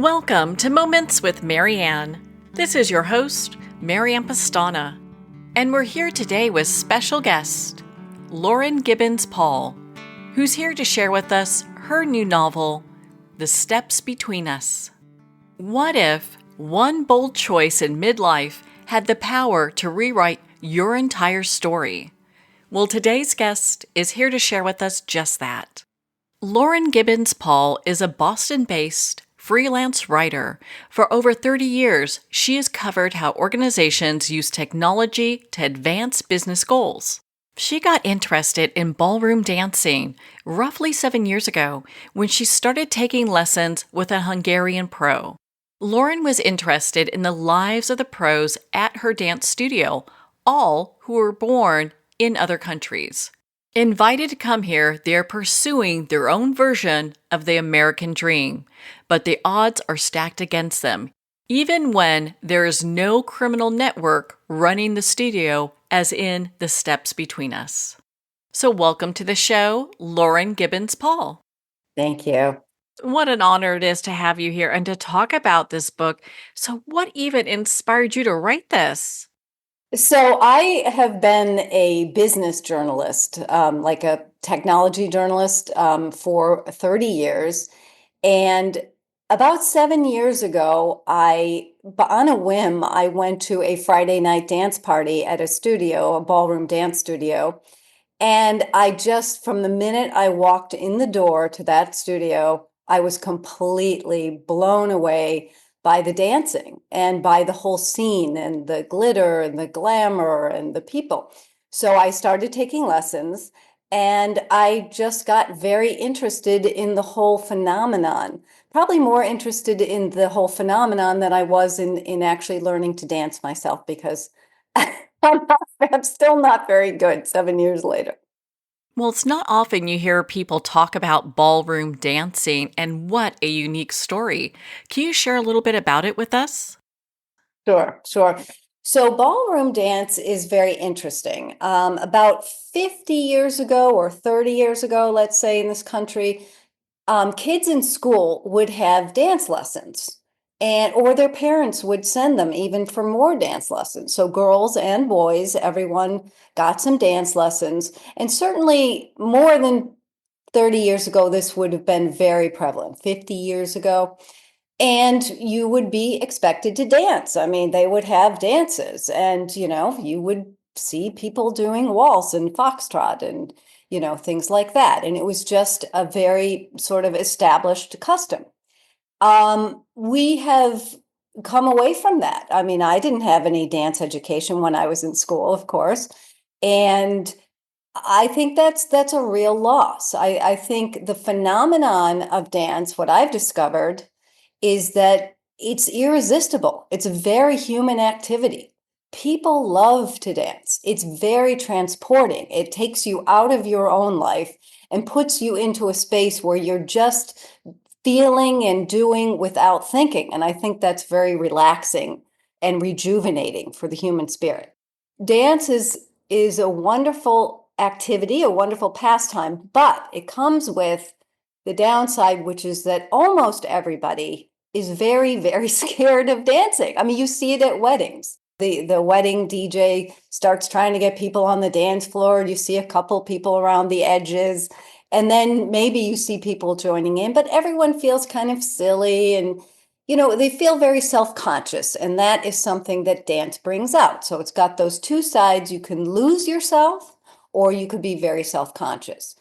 Welcome to Moments with Marianne. This is your host, Marianne Pastana, and we're here today with special guest, Lauren Gibbons Paul, who's here to share with us her new novel, The Steps Between Us. What if one bold choice in midlife had the power to rewrite your entire story? Well, today's guest is here to share with us just that. Lauren Gibbons Paul is a Boston-based freelance writer. For over 30 years, she has covered how organizations use technology to advance business goals. She got interested in ballroom dancing roughly 7 years ago when she started taking lessons with a Hungarian pro. Lauren was interested in the lives of the pros at her dance studio, all who were born in other countries. Invited to come here, they are pursuing their own version of the American dream, but the odds are stacked against them, even when there is no criminal network running the studio, as in The Steps Between Us. So welcome to the show, Lauren Gibbons Paul. Thank you. What an honor it is to have you here and to talk about this book. So what even inspired you to write this? So I have been a business journalist, like a technology journalist, for 30 years. And about 7 years ago, on a whim, I went to a Friday night dance party at a studio, a ballroom dance studio. And from the minute I walked in the door to that studio, I was completely blown away by the dancing and by the whole scene and the glitter and the glamour and the people. So I started taking lessons and I just got very interested in the whole phenomenon, probably more interested in the whole phenomenon than I was in actually learning to dance myself because I'm still not very good 7 years later. Well, it's not often you hear people talk about ballroom dancing, and what a unique story. Can you share a little bit about it with us? Sure, sure. So ballroom dance is very interesting. About 50 years ago or 30 years ago, let's say in this country, kids in school would have dance lessons or their parents would send them even for more dance lessons. So girls and boys, everyone got some dance lessons. And certainly more than 30 years ago, this would have been very prevalent. 50 years ago, and you would be expected to dance. I mean, they would have dances, and you would see people doing waltz and foxtrot and things like that. And it was just a very sort of established custom. We have come away from that. I mean, I didn't have any dance education when I was in school, of course, and I think that's a real loss. I think the phenomenon of dance, what I've discovered, is that it's irresistible. It's a very human activity. People love to dance. It's very transporting. It takes you out of your own life and puts you into a space where you're just feeling and doing without thinking. And I think that's very relaxing and rejuvenating for the human spirit. Dance is a wonderful activity, a wonderful pastime, but it comes with the downside, which is that almost everybody is very, very scared of dancing. I mean, you see it at weddings. The wedding DJ starts trying to get people on the dance floor. You see a couple people around the edges, and then maybe you see people joining in, but everyone feels kind of silly and they feel very self-conscious, and that is something that dance brings out. So it's got those two sides. You can lose yourself or you could be very self-conscious.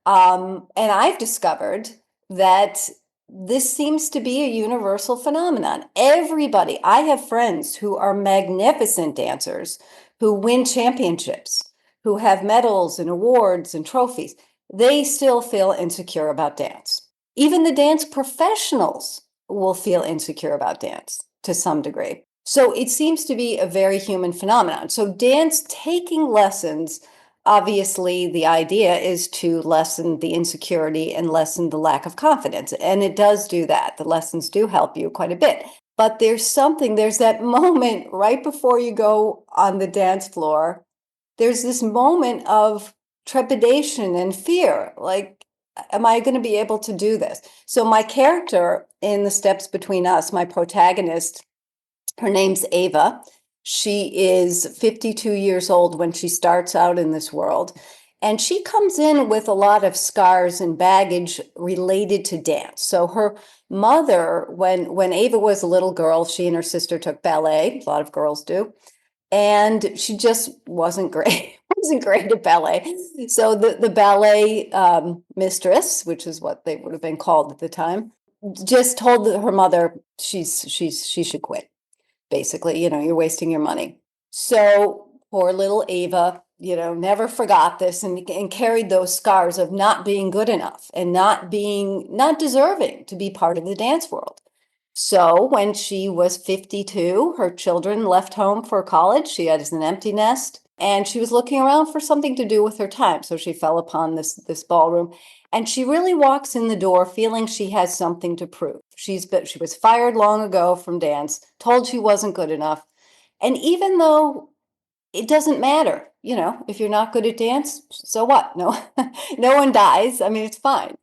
And I've discovered that this seems to be a universal phenomenon. Everybody, I have friends who are magnificent dancers, who win championships, who have medals and awards and trophies. They still feel insecure about dance. Even the dance professionals will feel insecure about dance to some degree. So it seems to be a very human phenomenon. So dance taking lessons, obviously the idea is to lessen the insecurity and lessen the lack of confidence. And it does do that. The lessons do help you quite a bit. But there's that moment right before you go on the dance floor. There's this moment of trepidation and fear. Like, am I going to be able to do this? So my character in The Steps Between Us, my protagonist, her name's Ava. She is 52 years old when she starts out in this world. And she comes in with a lot of scars and baggage related to dance. So her mother, when Ava was a little girl, she and her sister took ballet. A lot of girls do. And she just wasn't great. Wasn't great at ballet. So the ballet mistress, which is what they would have been called at the time, just told her mother she should quit. Basically, you're wasting your money. So poor little Ava, never forgot this and carried those scars of not being good enough and not deserving to be part of the dance world. So when she was 52, her children left home for college. She had an empty nest and she was looking around for something to do with her time. So she fell upon this ballroom and she really walks in the door feeling she has something to prove. She was fired long ago from dance, told she wasn't good enough. And even though it doesn't matter, if you're not good at dance, so what? No, no one dies. I mean, it's fine.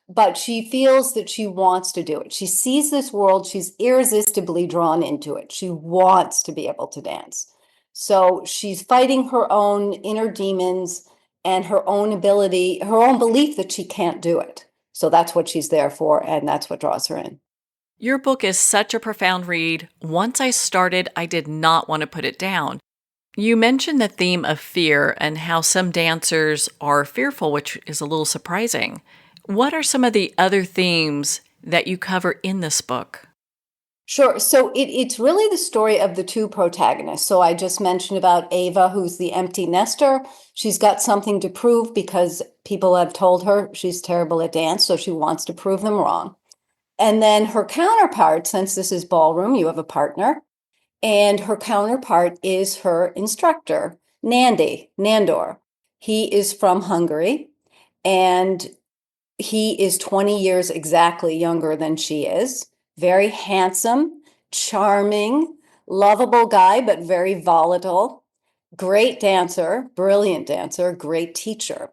But she feels that she wants to do it. She sees this world, she's irresistibly drawn into it. She wants to be able to dance. So she's fighting her own inner demons and her own ability, her own belief that she can't do it. So that's what she's there for, and that's what draws her in. Your book is such a profound read. Once I started, I did not want to put it down. You mentioned the theme of fear and how some dancers are fearful, which is a little surprising. What are some of the other themes that you cover in this book? Sure. So it's really the story of the two protagonists. So I just mentioned about Ava, who's the empty nester. She's got something to prove because people have told her she's terrible at dance, so she wants to prove them wrong. And then her counterpart, since this is ballroom, you have a partner, and her counterpart is her instructor, Nandor. He is from Hungary, and he is 20 years exactly younger than she is. Very handsome, charming, lovable guy, but very volatile. Great dancer, brilliant dancer, great teacher.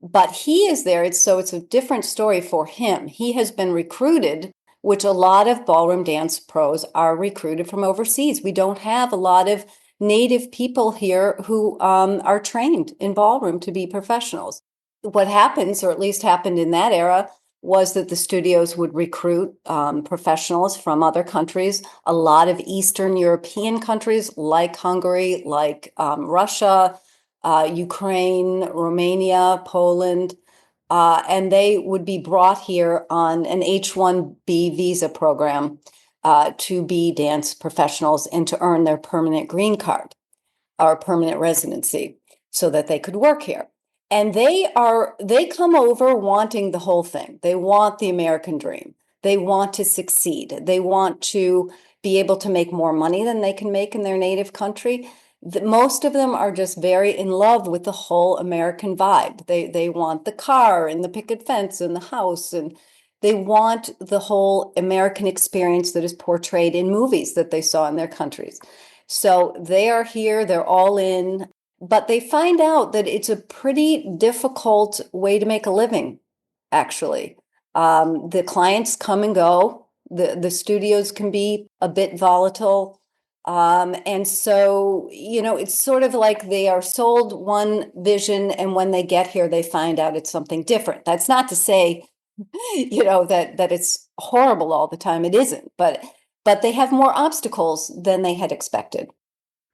But he is there, it's a different story for him. He has been recruited, which a lot of ballroom dance pros are recruited from overseas. We don't have a lot of native people here who are trained in ballroom to be professionals. What happens, or at least happened in that era, was that the studios would recruit professionals from other countries, a lot of Eastern European countries like Hungary, like Russia, Ukraine, Romania, Poland, and they would be brought here on an H-1B visa program to be dance professionals and to earn their permanent green card or permanent residency so that they could work here. And they come over wanting the whole thing. They want the American dream. They want to succeed. They want to be able to make more money than they can make in their native country. Most of them are just very in love with the whole American vibe. They want the car and the picket fence and the house, and they want the whole American experience that is portrayed in movies that they saw in their countries. So they are here, they're all in, but they find out that it's a pretty difficult way to make a living, actually. The clients come and go. The studios can be a bit volatile. And so, it's sort of like they are sold one vision, and when they get here, they find out it's something different. That's not to say, that it's horrible all the time. It isn't, but they have more obstacles than they had expected.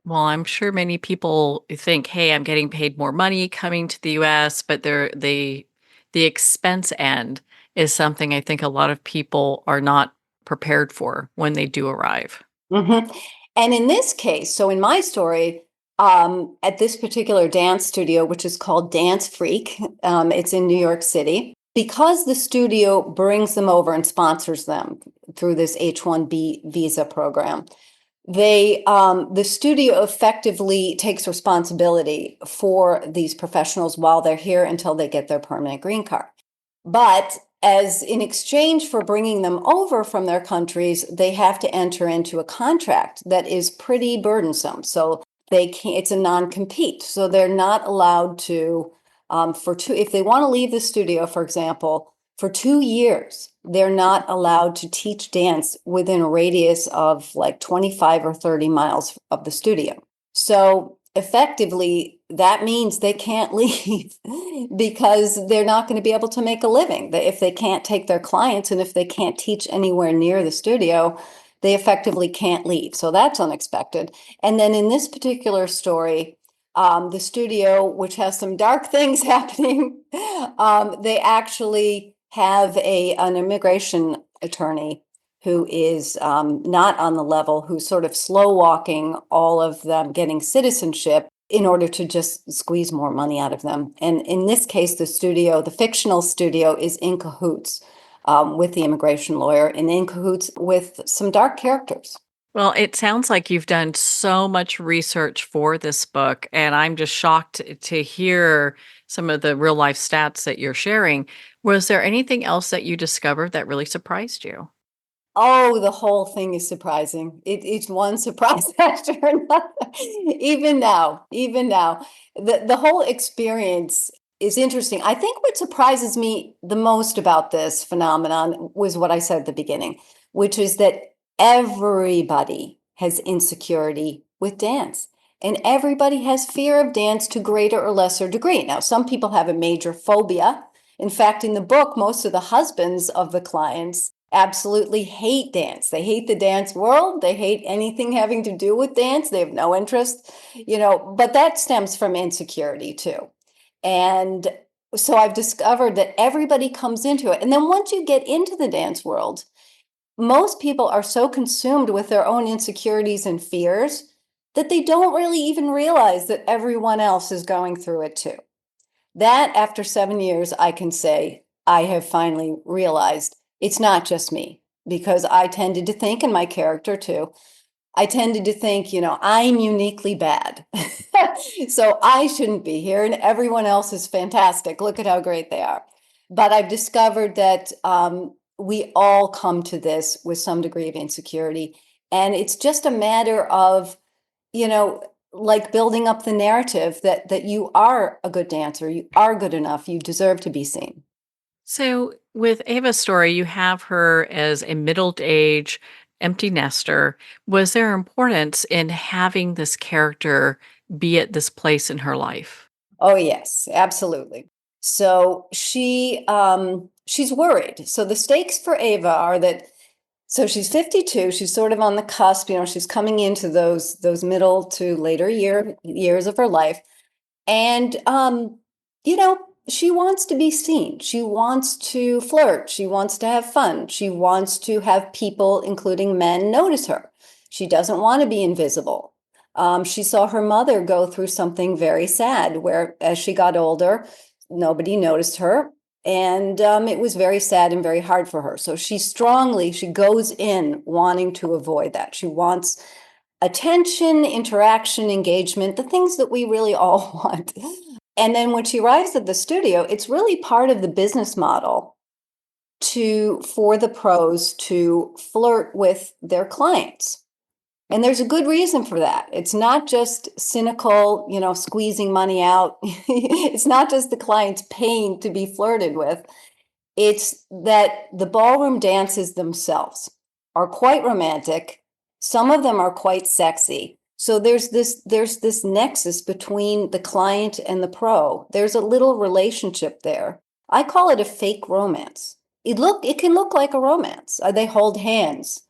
Well, I'm sure many people think, "Hey, I'm getting paid more money coming to the US," but the expense end is something I think a lot of people are not prepared for when they do arrive. Mhm. And in this case, so in my story, at this particular dance studio, which is called Dance Freak, it's in New York City, because the studio brings them over and sponsors them through this H-1B visa program. The studio effectively takes responsibility for these professionals while they're here until they get their permanent green card. But as in exchange for bringing them over from their countries, they have to enter into a contract that is pretty burdensome. So it's a non-compete. So they're not allowed to if they want to leave the studio, for example, for 2 years, they're not allowed to teach dance within a radius of like 25 or 30 miles of the studio. So effectively, that means they can't leave because they're not going to be able to make a living. If they can't take their clients and if they can't teach anywhere near the studio, they effectively can't leave. So that's unexpected. And then in this particular story, the studio, which has some dark things happening, they actually have an immigration attorney who is not on the level, who's sort of slow walking all of them getting citizenship in order to just squeeze more money out of them. And in this case, the fictional studio, is in cahoots with the immigration lawyer and in cahoots with some dark characters. Well, it sounds like you've done so much research for this book, and I'm just shocked to hear some of the real life stats that you're sharing. Was there anything else that you discovered that really surprised you? Oh, the whole thing is surprising. It's one surprise after another. Even now, the whole experience is interesting. I think what surprises me the most about this phenomenon was what I said at the beginning, which is that everybody has insecurity with dance. And everybody has fear of dance to greater or lesser degree. Now, some people have a major phobia. In fact, in the book, most of the husbands of the clients absolutely hate dance. They hate the dance world. They hate anything having to do with dance. They have no interest, but that stems from insecurity too. And so I've discovered that everybody comes into it. And then once you get into the dance world, most people are so consumed with their own insecurities and fears that they don't really even realize that everyone else is going through it too. That, after 7 years, I can say I have finally realized it's not just me, because I tended to think, and my character too, I tended to think, I'm uniquely bad. So I shouldn't be here, and everyone else is fantastic. Look at how great they are. But I've discovered that we all come to this with some degree of insecurity. And it's just a matter of, you know, like building up the narrative that you are a good dancer, you are good enough, you deserve to be seen. So, with Ava's story, you have her as a middle age empty nester. Was there importance in having this character be at this place in her life? Oh, yes, absolutely. So she's worried. So the stakes for Ava are that, so she's 52, she's sort of on the cusp, she's coming into those middle to later years of her life. And you know, she wants to be seen. She wants to flirt. She wants to have fun. She wants to have people, including men, notice her. She doesn't want to be invisible. She saw her mother go through something very sad where, as she got older, nobody noticed her. And it was very sad and very hard for her. So she goes in wanting to avoid that. She wants attention, interaction, engagement, the things that we really all want. And then when she arrives at the studio, it's really part of the business model for the pros to flirt with their clients. And there's a good reason for that. It's not just cynical, squeezing money out. It's not just the client's paying to be flirted with. It's that the ballroom dances themselves are quite romantic. Some of them are quite sexy. So there's this nexus between the client and the pro. There's a little relationship there. I call it a fake romance. It can look like a romance. They hold hands.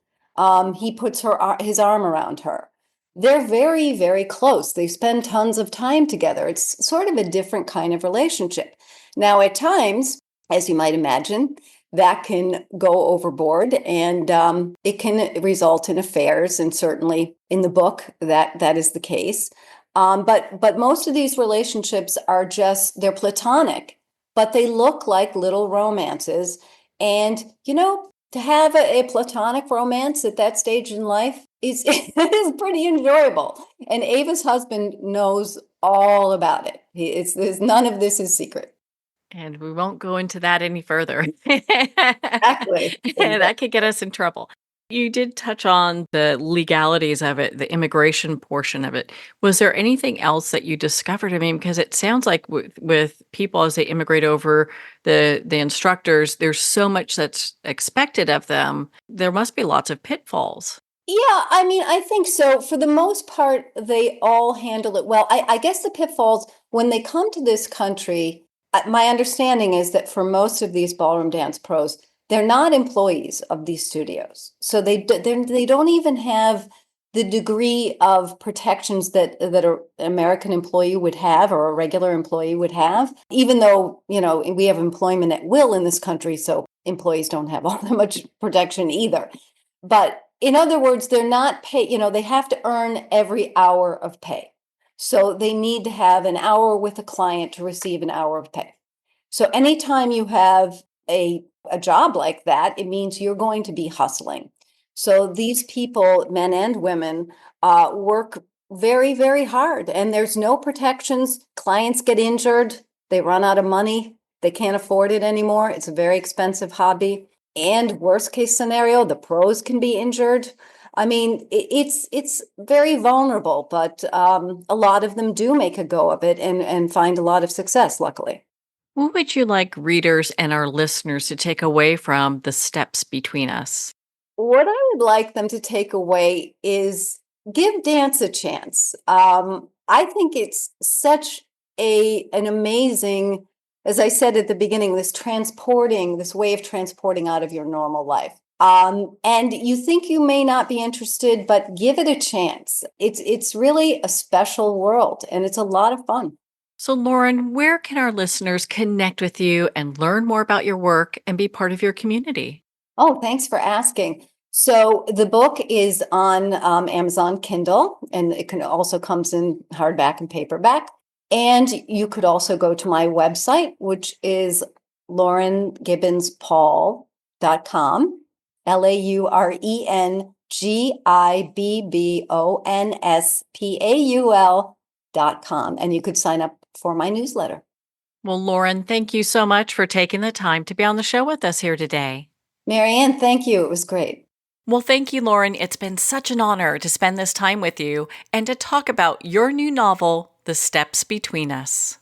He puts his arm around her. They're very, very close. They spend tons of time together. It's sort of a different kind of relationship. Now, at times, as you might imagine, that can go overboard, and it can result in affairs. And certainly in the book, that is the case. But most of these relationships they're platonic, but they look like little romances. And to have a platonic romance at that stage in life is is pretty enjoyable. And Ava's husband knows all about it. None of this is secret. And we won't go into that any further. Exactly. That could get us in trouble. You did touch on the legalities of it, the immigration portion of it. Was there anything else that you discovered? I mean, because it sounds like with people as they immigrate over, the instructors, there's so much that's expected of them. There must be lots of pitfalls. Yeah, I mean, I think so. For the most part, they all handle it well. I guess the pitfalls, when they come to this country, my understanding is that for most of these ballroom dance pros, they're not employees of these studios. So they don't even have the degree of protections that an American employee would have or a regular employee would have, even though, we have employment at will in this country, so employees don't have all that much protection either. But in other words, they're not paid, they have to earn every hour of pay. So they need to have an hour with a client to receive an hour of pay. So anytime you have a job like that, it means you're going to be hustling. So these people, men and women, work very, very hard, and there's no protections. Clients get injured, they run out of money, they can't afford it anymore. It's a very expensive hobby. And worst case scenario, the pros can be injured. I mean, it's very vulnerable, but a lot of them do make a go of it and find a lot of success, luckily. What would you like readers and our listeners to take away from the steps between us? What I would like them to take away is give dance a chance. I think it's such an amazing, as I said at the beginning, this way of transporting out of your normal life. And you think you may not be interested, but give it a chance. It's really a special world, and it's a lot of fun. So, Lauren, where can our listeners connect with you and learn more about your work and be part of your community? Oh, thanks for asking. So the book is on Amazon Kindle, and it also comes in hardback and paperback. And you could also go to my website, which is laurengibbonspaul.com, LaurenGibbonspaul.com. And you could sign up for my newsletter. Well, Lauren, thank you so much for taking the time to be on the show with us here today. Marianne, thank you. It was great. Well, thank you, Lauren. It's been such an honor to spend this time with you and to talk about your new novel, The Steps Between Us.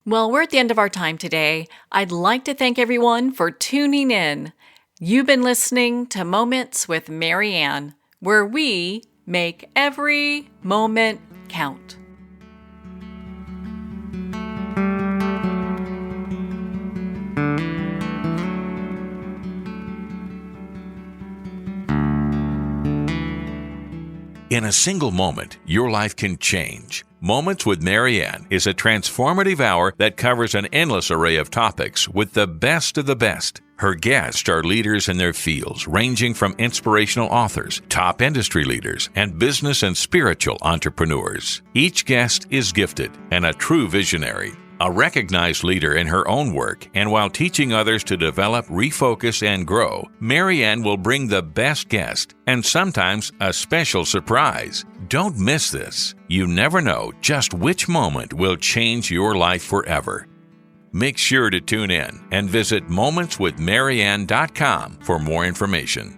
Well, we're at the end of our time today. I'd like to thank everyone for tuning in. You've been listening to Moments with Marianne, where we make every moment count. In a single moment, your life can change. Moments with Marianne is a transformative hour that covers an endless array of topics with the best of the best. Her guests are leaders in their fields, ranging from inspirational authors, top industry leaders, and business and spiritual entrepreneurs. Each guest is gifted and a true visionary, a recognized leader in her own work, and while teaching others to develop, refocus, and grow, Marianne will bring the best guest and sometimes a special surprise. Don't miss this. You never know just which moment will change your life forever. Make sure to tune in and visit momentswithmarianne.com for more information.